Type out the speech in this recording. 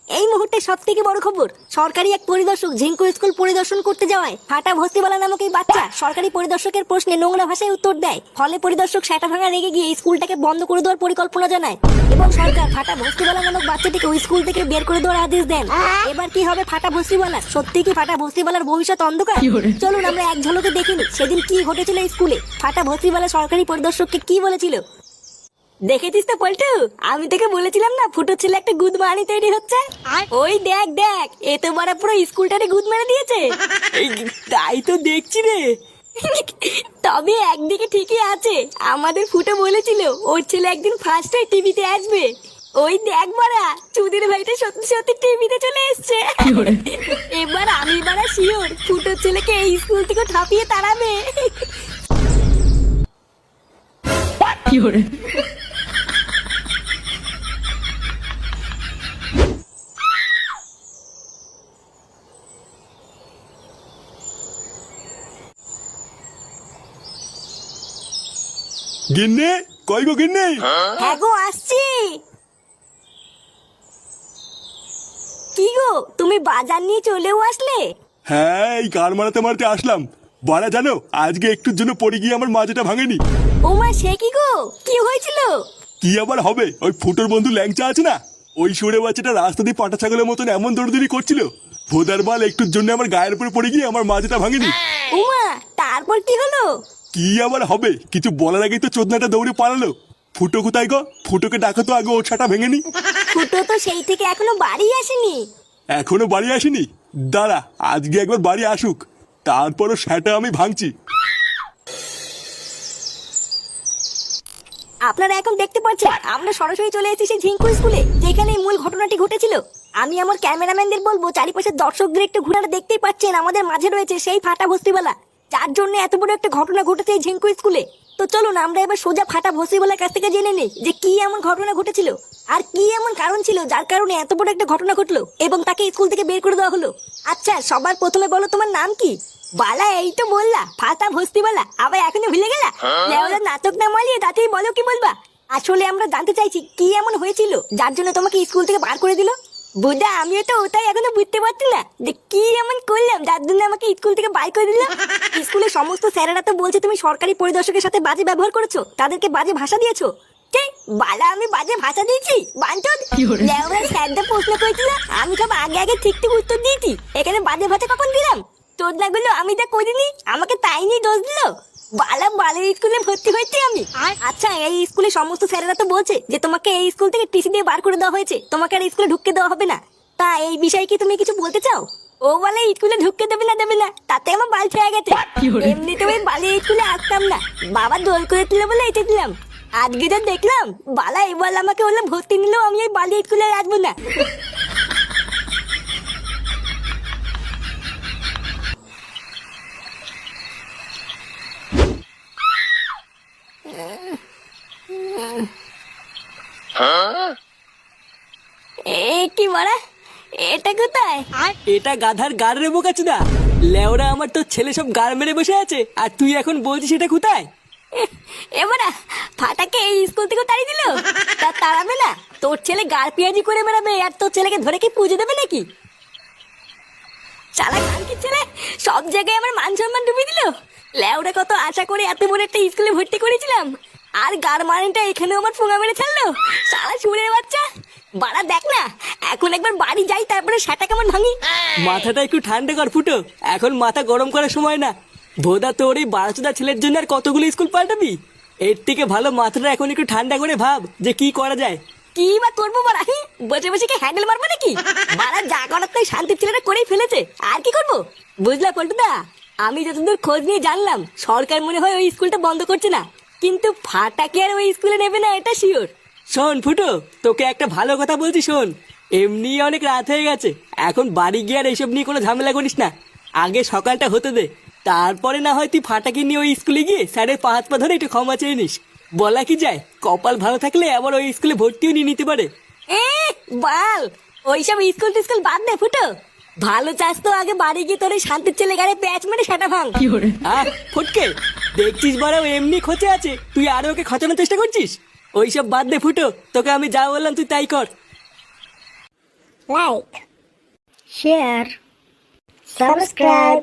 এই মুহূর্তে সব থেকে বড় খবর, সরকারি এক পরিদর্শক ঝিঙ্কু স্কুল পরিদর্শন করতে যাওয়ায় ফাটা ভস্তিবালা নামক এই বাচ্চা সরকারি পরিদর্শকের প্রশ্নে নোংরা ভাষায় উত্তর দেয়। ফলে পরিদর্শক সেটা ভাঙা রেগে গিয়ে স্কুলটাকে বন্ধ করে দেওয়ার পরিকল্পনা জানায় এবং সরকার ফাটা ভস্তিবালা নামক বাচ্চাটিকে ওই স্কুল থেকে বের করে দেওয়ার আদেশ দেন। এবার কি হবে ফাটা ভস্তিবালা? সত্যি কি ফাটা ভস্তিবালার ভবিষ্যৎ অন্ধকার? চলুন আমরা এক ঝলকে দেখিনি সেদিন কি ঘটেছিল স্কুলে। ফাটা ভস্তিবালা সরকারি পরিদর্শককে কি বলেছিল। দেখেছিস তো পল্টু, আমি তোকে বলেছিলাম না ফুটো ছেলে একটা গুদ মারানি তৈরি হচ্ছে। ওই দেখ দেখ, এ তো বড় পুরো স্কুলটারে গুদ মেরে দিয়েছে। তাই তো দেখছি রে। তবে একদিকে ঠিকই আছে, আমাদের ফুটো বলেছিল ওর ছেলে একদিন ফার্স্ট হয়ে টিভিতে আসবে। ওই দেখ বাড়া, চুদির ভাইটা সত্যি সত্যি টিভিতে চলে এসছে। এবার আমি বাড়া শিওর ফুটোর ছেলেকে এই স্কুল থেকে ঠাপিয়ে তাড়াবে। গিন্নি, কই গো গিন্নি? হ্যাঁ গো আসছি। কি গো তুমি বাজার নিয়ে চলেও আসলে? হ্যাঁ, এই গান মারাতে মারাতে আসলাম। বাড়া জানো, আজকে একটুর জন্য পড়ে গিয়ে আমার মাজাটা ভাঙেনি। ওমা সে কি গো, কি হয়েছিল? কি আবার হবে, ওই ফুটোর বন্ধু ল্যাংচা আছে না, ওই সরে বাচ্চাটা রাস্তা দিয়ে পাটা ছাগলের মতন এমন দৌড়দৌড়ি করছিল, ভোদার বাল একটুর জন্য আমার গায়ের উপরে পড়ে গিয়ে আমার মাজাটা ভাঙেনি। ওমা তারপর কি হলো? কি আবার হবে, কিছু বলার আগেই তো চোদনাটা দৌড়ে পালালো। ফুটো কোথায় গো? ফুটোকে ডাকো তো আগে, ওর ছাটা ভেঙেনি। ফুটো তো সেই থেকে এখনো বাড়ি আসেনি। এখনো বাড়ি আসেনি? দাঁড়া, আজকে একবার বাড়ি আসুক, তারপরও সেটা আমি ভাঙছি। আপনারা এখন দেখতে পাচ্ছেন আমরা সরাসরি চলে এসেছি সেই ঝিঙ্কু স্কুলে, যেখানে এই মূল ঘটনাটি ঘটেছিল। আমি আমার ক্যামেরাম্যানদের বলবো চারিপাশের দর্শকদের একটু ঘুরে দেখতেই পাচ্ছেন আমাদের মাঝে রয়েছে সেই ফাটা ভস্তিবালা, যার জন্য এত বড় একটা ঘটনা ঘটেছে এই ঝিঙ্কু স্কুলে। তো চলুন আমরা এবার সোজা ফাটা ভস্তিবালার কাছ থেকে জেনে নিই যে কি এমন ঘটনা ঘটেছিল আর কি এমন কারণ ছিল যার কারণে এত বড় একটা ঘটনা ঘটলো এবং তাকে স্কুল থেকে বের করে দেওয়া হলো। আচ্ছা সবার প্রথমে বলো তোমার নাম কি? বালা, এই তো বললা ফাটা ভস্তিবালা, আবার এখনো ভুলে গেলা? নাটক না মালিয়ে তাতেই বলো কি বলবা। আসলে আমরা জানতে চাইছি কি এমন হয়েছিল যার জন্য তোমাকে স্কুল থেকে বার করে দিল। বুঝা, আমিও তো ওটাই এখনো বুঝতে পারছি না যে কি এমন করলাম যার জন্য আমাকে স্কুল থেকে বার করে দিল। স্কুলের সমস্ত স্যারেরা তো বলছে তুমি সরকারি পরিদর্শকের সাথে বাজে ব্যবহার করেছো, তাদেরকে বাজে ভাষা দিয়েছো। বালা, আমি বাজে ভাষা দিয়েছি? বাঞ্চদ, স্যারটা প্রশ্ন করেছিল, আমি সব আগে আগে ঠিক ঠিক উত্তর দিয়েছি, এখানে বাজে ভাষা কখন দিলাম? তোর লাগলো আমি যা করিনি, আমাকে তাই নিয়ে দোষ দিল। বালা, বালের স্কুলে ভর্তি হয়েছি আমি। আচ্ছা, এই স্কুলে সমস্ত স্যারেরা তো বলছে যে তোমাকে এই স্কুল থেকে টিসি দিয়ে বার করে দেওয়া হয়েছে, তোমাকে আর স্কুলে ঢুকতে দেওয়া হবে না। তা এই বিষয়ে কি তুমি কিছু বলতে চাও? ও বলে স্কুলে ঢুকতে দেবে না, তাতে আমার বাল ছেড়ে গেছে। এমনিতে ওই বালে স্কুলে আসতাম না, বাবা দোল করে দিল বলে এটা দিলাম। আজকে যা দেখলাম বালা, এবার আমাকে বললে ভর্তি নিলেও আমি ওই বালি স্কুলে আসবো না। কি মারা, এটা কোথায়? এটা গাধার গাড় রে বোকাচুদা। লেওরা আমার তোর ছেলে সব গাড় মেরে বসে আছে আর তুই এখন বলছিস এটা কোথায়? এবারা ফাটাকে এই স্কুল থেকে তাড়িয়ে দিল, তা তাড়াবে না? তোর ছেলে গাড় পেঁয়াজি করে বেড়াবে আর তোর ছেলেকে ধরে কি পুজো দেবে নাকি? চালা কালকে ছেলে সব জায়গায় আমার মান সম্মান ডুবিয়ে দিল। লেওরা কত আশা করে এত বড় একটা স্কুলে ভর্তি করেছিলাম, আর গাড় মারিনটা এখানেও আমার ফোঙা মেরে ছাড়লো। সারা সুরের বাচ্চা, বাড়া দেখ না, এখন একবার বাড়ি যাই তারপরে সেটা কেমন ভাঙি। মাথাটা একটু ঠান্ডা কর ফুটো, এখন মাথা গরম করার সময় না। ভোদা, তোর এই বারোচোদা ছেলের জন্য আর কতগুলো স্কুল পাল্টাবি? এর থেকে ভালো মাথাটা এখন একটু ঠান্ডা করে ভাব যে কি করা যায়। কি বা করবো বাড়া, বসে বসে কি হ্যান্ডেল মারবো নাকি? বাড়া যা করার তাই শান্তির ছেলেটা করেই ফেলেছে, আর কি করবো? বুঝলা পল্টুদা, আমি যতদূর খোঁজ নিয়ে জানলাম সরকার মনে হয় ওই স্কুলটা বন্ধ করছে না, কিন্তু ফাটাকে আর ওই স্কুলে নেবে না এটা শিওর। শোন ফুটো, তোকে একটা ভালো কথা বলছি শোন, এমনি অনেক রাত হয়ে গেছে, এখন বাড়ি গিয়ে আর এইসব নিয়ে কোনো ঝামেলা করিস না। আগে সকালটা হতে দে, তারপরে না হয় তুই ফাটাকে নিয়ে ওই স্কুলে গিয়ে স্যারের পা হাত পা ধরে একটু ক্ষমা চেয়ে নিস। বলা কি যায়, কপাল ভালো থাকলে আবার ওই স্কুলে ভর্তিও নিয়ে নিতে পারে। বাল, ওইসব স্কুল টিস্কুল বাদ দে ফুটো, ভালো চাস তো আগে বাড়ি গিয়ে তোর শান্তির ছেলে গাড়ি প্যাচ মেরে সেটা ভাঙ। ফটকে, দেখছিস বড় এমনি খোঁচে আছে, তুই আরো ওকে খচানোর চেষ্টা করছিস। ওইসব বাদ দে ফুটো, তোকে আমি যা বললাম তুই তাই কর। Like share subscribe